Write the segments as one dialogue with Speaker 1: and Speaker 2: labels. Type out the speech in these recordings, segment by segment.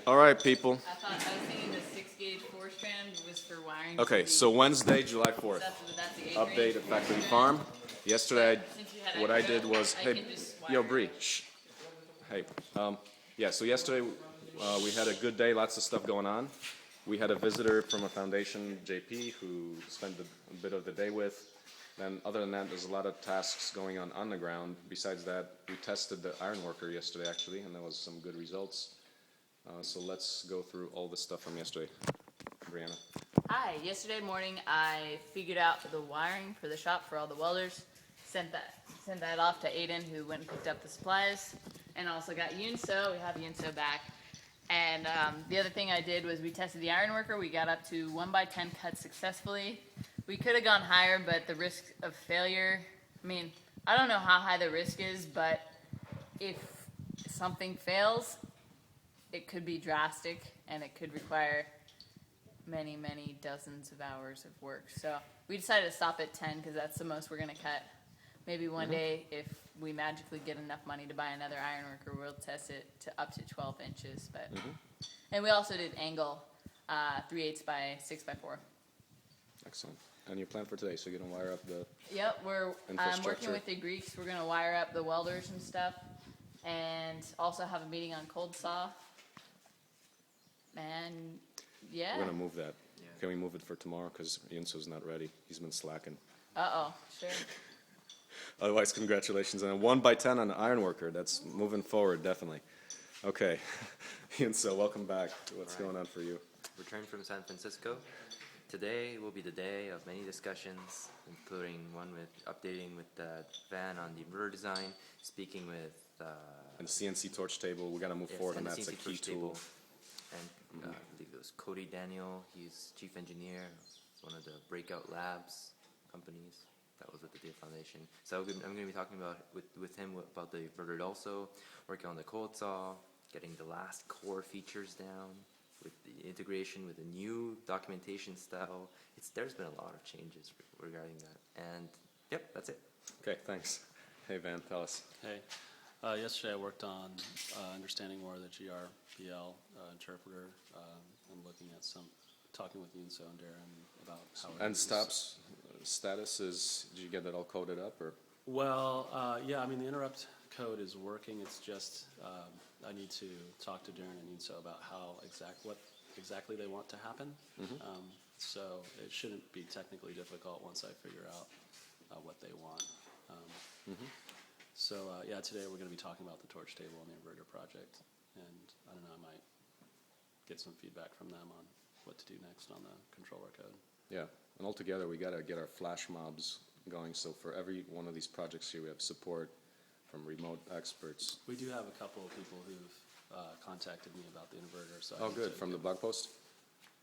Speaker 1: All right, people.
Speaker 2: I was thinking the 6-gauge force band was for wiring.
Speaker 1: Okay, so Wednesday, July 4th.
Speaker 2: That's the 8
Speaker 1: Update
Speaker 2: range.
Speaker 1: at Factory Farm. Yesterday,
Speaker 2: Since you had
Speaker 1: what I
Speaker 2: extra,
Speaker 1: did was,
Speaker 2: I
Speaker 1: hey,
Speaker 2: can just
Speaker 1: yo,
Speaker 2: wire
Speaker 1: Bree,
Speaker 2: it.
Speaker 1: shh. Hey, yeah, so yesterday we had a good day, lots of stuff going on. We had a visitor from a foundation, JP, who spent a bit of the day with. Then other than that, there's a lot of tasks going on the ground. Besides that, we tested the ironworker yesterday, actually, and there was some good results. So let's go through all the stuff from yesterday. Brianna.
Speaker 2: Hi, yesterday morning I figured out the wiring for the shop for all the welders. Sent that off to Aiden, who went and picked up the supplies, and also got Yunso. We have Yunso back. And the other thing I did was we tested the ironworker. We got up to 1x10 cuts successfully. We could have gone higher, but the risk of failure, I mean, I don't know how high the risk is, but if something fails, it could be drastic, and it could require many, many dozens of hours of work. So we decided to stop at 10 because that's the most we're going to cut. Maybe one day, if we magically get enough money to buy another ironworker, we'll test it to up to 12 inches. But and we also did angle 3/8 by 6x4.
Speaker 1: Excellent. And your plan for today? So you're gonna wire up the
Speaker 2: Yep, I'm working
Speaker 1: infrastructure.
Speaker 2: with the Greeks. We're gonna wire up the welders and stuff, and also have a meeting on cold saw. And yeah.
Speaker 1: We're gonna move that. Can we move it for tomorrow? Because Yunso's not ready. He's been slacking.
Speaker 2: Sure.
Speaker 1: Otherwise, congratulations on a 1x10 on the ironworker. That's moving forward, definitely. Okay, Yunso, welcome back. What's going on for you?
Speaker 3: Returned from San Francisco. Today will be the day of many discussions, including one with updating with the van on the inverter design, speaking with
Speaker 1: And CNC torch table, we gotta move forward, and
Speaker 3: the
Speaker 1: that's a
Speaker 3: CNC
Speaker 1: key
Speaker 3: torch
Speaker 1: tool.
Speaker 3: table. And I believe it was Cody Daniel. He's chief engineer, one of the breakout labs companies. That was with the Data Foundation. So I'm going to be talking about with him about the inverter also, working on the cold saw, getting the last core features down, with the integration with the new documentation style. There's been a lot of changes regarding that. And yep, that's it.
Speaker 1: Okay, thanks. Hey, Van, tell us.
Speaker 4: Hey, yesterday I worked on understanding more of the GRPL interpreter and looking at talking with Yunso and Darren about how it
Speaker 1: And
Speaker 4: is.
Speaker 1: stops status is, did you get that all coded up, or?
Speaker 4: Well, yeah, I mean, the interrupt code is working. It's just I need to talk to Darren and Yunso about what exactly they want to happen. So it shouldn't be technically difficult once I figure out what they want. So yeah, today we're going to be talking about the torch table and the inverter project, and I don't know, I might get some feedback from them on what to do next on the controller code.
Speaker 1: Yeah, and altogether we gotta get our flash mobs going, so for every one of these projects here we have support from remote experts.
Speaker 4: We do have a couple of people who've contacted me about the inverter. So
Speaker 1: Oh, good, from the blog post?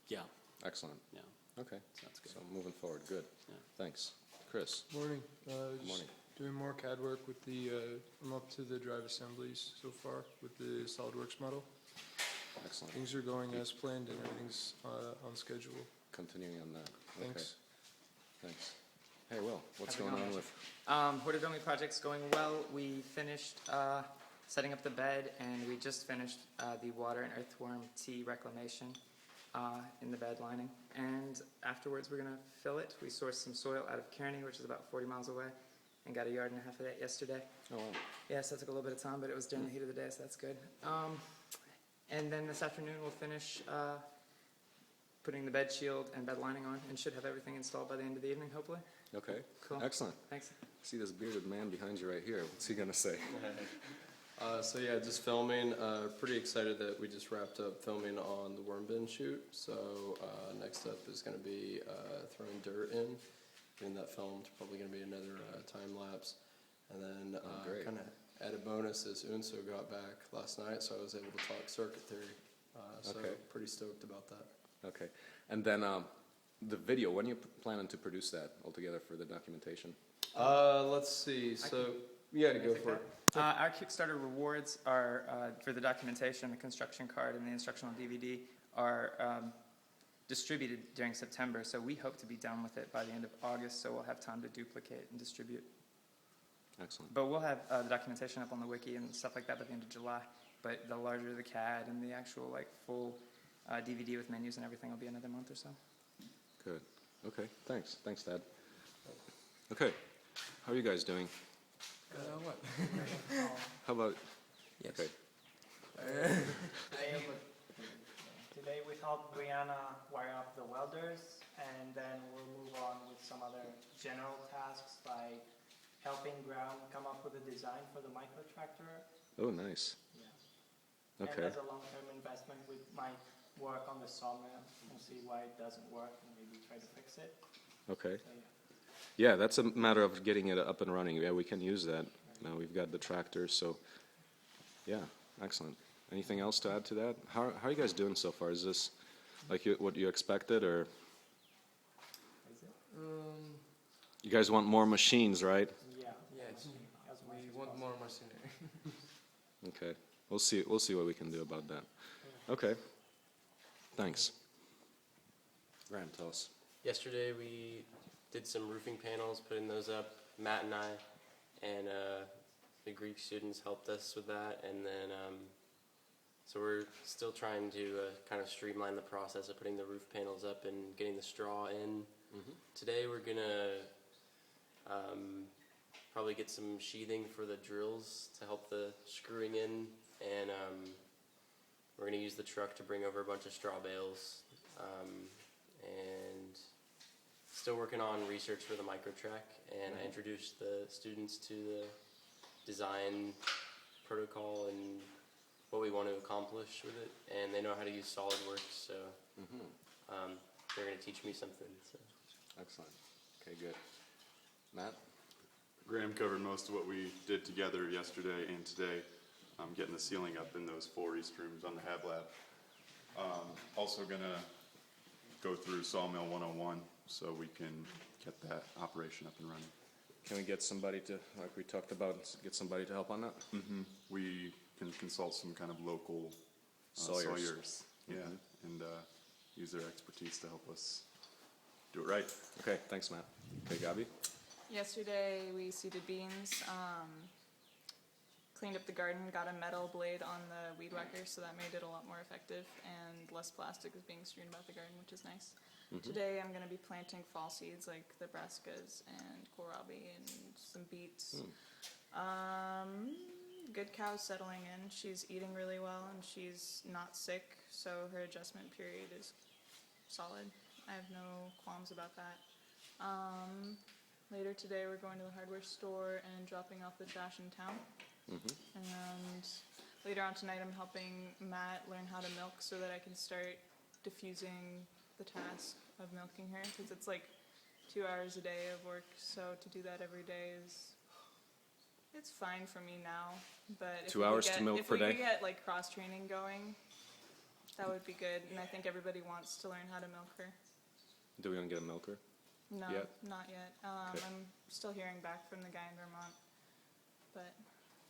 Speaker 4: Yeah,
Speaker 1: Excellent.
Speaker 4: yeah,
Speaker 1: Okay,
Speaker 4: so that's good.
Speaker 1: so moving forward, good.
Speaker 4: Yeah.
Speaker 1: Thanks. Chris?
Speaker 5: Morning.
Speaker 1: Good morning.
Speaker 5: Doing more CAD work with I'm up to the drive assemblies so far with the SolidWorks model.
Speaker 1: Excellent.
Speaker 5: Things are going as planned and everything's on schedule.
Speaker 1: Continuing on that. Okay.
Speaker 5: Thanks.
Speaker 1: Thanks. Hey, Will, what's
Speaker 6: How's it
Speaker 1: going
Speaker 6: going?
Speaker 1: on with?
Speaker 6: Hortodomi project's going well. We finished setting up the bed, and we just finished the water and earthworm tea reclamation in the bed lining. And afterwards, we're going to fill it. We sourced some soil out of Kearney, which is about 40 miles away, and got 1.5 yards of that yesterday.
Speaker 1: Oh, wow.
Speaker 6: Yes, that took a little bit of time, but it was during the heat of the day, so that's good. And then this afternoon, we'll finish putting the bed shield and bed lining on, and should have everything installed by the end of the evening, hopefully.
Speaker 1: Okay,
Speaker 6: Cool.
Speaker 1: excellent.
Speaker 6: Thanks.
Speaker 1: See this bearded man behind you right here. What's he gonna say?
Speaker 7: So yeah, just filming. Pretty excited that we just wrapped up filming on the worm bin shoot. So next up is going to be throwing dirt in, getting that filmed. Probably going to be another time lapse, and then
Speaker 1: great.
Speaker 7: kind of added bonus is Unso got back last night, so I was able to talk circuit theory. So
Speaker 1: Okay.
Speaker 7: pretty stoked about that.
Speaker 1: Okay, and then the video. When are you planning to produce that altogether for the documentation?
Speaker 7: Let's see. So yeah, to go for it.
Speaker 6: Our Kickstarter rewards are for the documentation, the construction card, and the instructional DVD are distributed during September. So we hope to be done with it by the end of August, so we'll have time to duplicate and distribute.
Speaker 1: Excellent.
Speaker 6: But we'll have the documentation up on the wiki and stuff like that by the end of July. but the larger the CAD and the actual like full DVD with menus and everything will be another month or so.
Speaker 1: Good. Okay, thanks. Thanks, Dad. Okay, how are you guys doing?
Speaker 5: What?
Speaker 1: How about,
Speaker 3: Yes.
Speaker 1: okay,
Speaker 8: Today we helped Brianna wire up the welders, and then we'll move on with some other general tasks like helping Graham come up with a design for the micro tractor.
Speaker 1: oh, nice.
Speaker 8: And
Speaker 1: Okay,
Speaker 8: as a long-term investment, we might work on the sawmill and see why it doesn't work and maybe try to fix it.
Speaker 1: okay.
Speaker 8: So, yeah.
Speaker 1: Yeah, that's a matter of getting it up and running. Yeah, we can use that. Now we've got the tractor, so, yeah, excellent. Anything else to add to that? How are you guys doing so far? Is this like what you expected, or you guys want more machines, right?
Speaker 8: Yeah.
Speaker 5: Yes,
Speaker 8: As much
Speaker 5: we
Speaker 8: as
Speaker 5: want
Speaker 8: possible.
Speaker 5: more machinery.
Speaker 1: Okay, we'll see what we can do about that. Okay, thanks. Graham, tell us.
Speaker 9: Yesterday we did some roofing panels, putting those up, Matt and I, and the Greek students helped us with that, and then so we're still trying to kind of streamline the process of putting the roof panels up and getting the straw in. Today we're gonna probably get some sheathing for the drills to help the screwing in, and we're gonna use the truck to bring over a bunch of straw bales, and still working on research for the microtrack, and I introduced the students to the design protocol and what we want to accomplish with it, and they know how to use SolidWorks, so they're going to teach me something. So.
Speaker 1: Excellent. Okay, good. Matt?
Speaker 10: Graham covered most of what we did together yesterday and today, getting the ceiling up in those 4 east rooms on the Hab Lab. Also gonna go through Sawmill 101 so we can get that operation up and running.
Speaker 1: Can we get somebody to, like we talked about, get somebody to help on that?
Speaker 10: We can consult some kind of local
Speaker 1: Sawyers.
Speaker 10: yeah, and use their expertise to help us do it right.
Speaker 1: Okay, thanks, Matt. Okay, Gabi?
Speaker 11: Yesterday we seeded beans, cleaned up the garden, got a metal blade on the weed whacker, so that made it a lot more effective, and less plastic is being strewn about the garden, which is nice. Today I'm going to be planting fall seeds like the brassicas and kohlrabi and some beets. Good cow's settling in. She's eating really well and she's not sick, so her adjustment period is solid. I have no qualms about that. Later today we're going to the hardware store and dropping off the trash in town. And later on tonight I'm helping Matt learn how to milk so that I can start diffusing the task of milking her, because it's like 2 hours a day of work, so to do that every day it's fine for me now, but if
Speaker 1: 2 hours to milk per day?
Speaker 11: If we could get like cross training going, that would be good, and I think everybody wants to learn how to milk her.
Speaker 1: Do we want to get a milker?
Speaker 11: No,
Speaker 1: Yet?
Speaker 11: not yet.
Speaker 1: Okay.
Speaker 11: I'm still hearing back from the guy in Vermont, but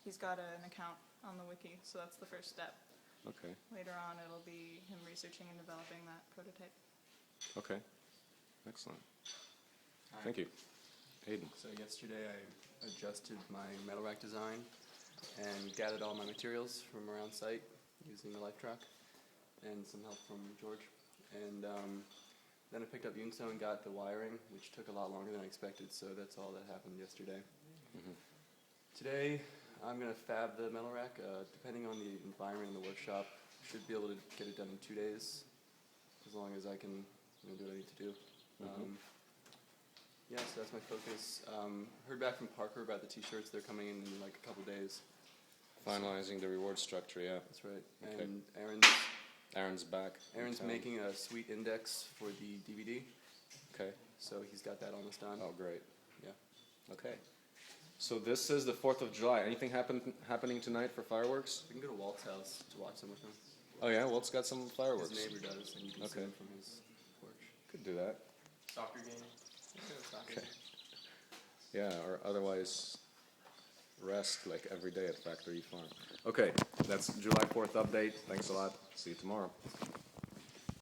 Speaker 11: he's got an account on the wiki, so that's the first step.
Speaker 1: Okay,
Speaker 11: Later on, it'll be him researching and developing that prototype.
Speaker 1: okay. Excellent. Thank you. Hayden?
Speaker 12: So yesterday I adjusted my metal rack design and gathered all my materials from around site using the life truck and some help from George. And then I picked up Unso and got the wiring, which took a lot longer than I expected, so that's all that happened yesterday. Today I'm going to fab the metal rack. Depending on the environment in the workshop, should be able to get it done in 2 days, as long as I can do what I need to do. Yeah, so that's my focus. Heard back from Parker about the t-shirts. They're coming in like a couple days.
Speaker 1: Finalizing the reward structure, yeah.
Speaker 12: That's right.
Speaker 1: Okay.
Speaker 12: And
Speaker 1: Aaron's back. in
Speaker 12: Aaron's
Speaker 1: town.
Speaker 12: making a sweet index for the DVD,
Speaker 1: Okay.
Speaker 12: so he's got that almost done.
Speaker 1: Oh, great.
Speaker 12: Yeah.
Speaker 1: Okay. So this is the 4th of July. Anything happening tonight for fireworks?
Speaker 12: We can go to Walt's house to watch them with him.
Speaker 1: Oh yeah, Walt's got some fireworks.
Speaker 12: His neighbor does, and you can see
Speaker 1: Okay.
Speaker 12: them from his porch.
Speaker 1: Could do that.
Speaker 5: Soccer game.
Speaker 1: Okay. Yeah, or otherwise rest like every day at Factory Farm. Okay, that's July 4th update. Thanks a lot. See you tomorrow.